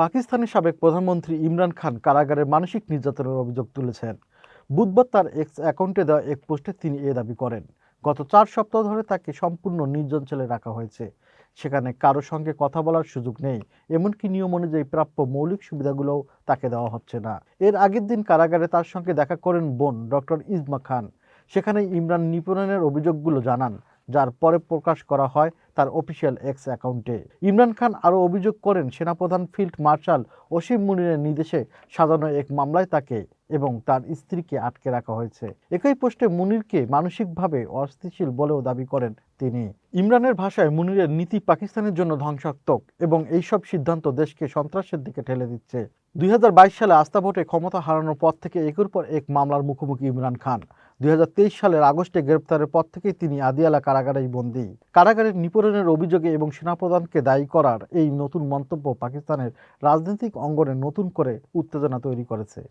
পাকিস্তানের সাবেক প্রধানমন্ত্রী ইমরান খান কারাগারে মানসিক নির্যাতনের অভিযোগ তুলেছেন। বুধবার তার এক্স অ্যাকাউন্টে দেওয়া এক পোস্টে তিনি এ দাবি করেন। গত 4 সপ্তাহ ধরে তাকে সম্পূর্ণ নির্জন সেলে রাখা হয়েছে। সেখানে কারো সঙ্গে কথা বলার সুযোগ নেই, এমনকি নিয়ম অনুযায়ী প্রাপ্য মৌলিক সুবিধাগুলোও তাকে দেওয়া হচ্ছে না। এর আগের দিন কারাগারে তার সঙ্গে দেখা করেন বোন ডক্টর ইজমা খান। সেখানে ইমরান নিপীড়নের অভিযোগগুলো জানান, যার পরে প্রকাশ করা হয় তার অফিসিয়াল এক্স অ্যাকাউন্টে। ইমরান খান আরও অভিযোগ করেন, সেনাপ্রধান ফিল্ড মার্শাল ওসিম মুনিরের নির্দেশে সাজানো এক মামলায় তাকে এবং তার স্ত্রীকে আটকে রাখা হয়েছে। একই পোস্টে মুনিরকে মানসিকভাবে অস্থিতিশীল বলেও দাবি করেন তিনি। ইমরানের ভাষায়, মুনিরের নীতি পাকিস্তানের জন্য ধ্বংসাত্মক এবং এইসব সিদ্ধান্ত দেশকে সন্ত্রাসের দিকে ঠেলে দিচ্ছে। 2022 সালে আস্থা ভোটে ক্ষমতা হারানোর পর থেকে একের পর এক মামলার মুখোমুখি ইমরান খান। 2023 সালের আগস্টে গ্রেপ্তারের পর থেকেই তিনি আদিয়ালা কারাগারেই বন্দী। কারাগারের নিপীড়নের অভিযোগে এবং সেনাপ্রধানকে দায়ী করার এই নতুন মন্তব্য পাকিস্তানের রাজনৈতিক অঙ্গনে নতুন করে উত্তেজনা তৈরি করেছে।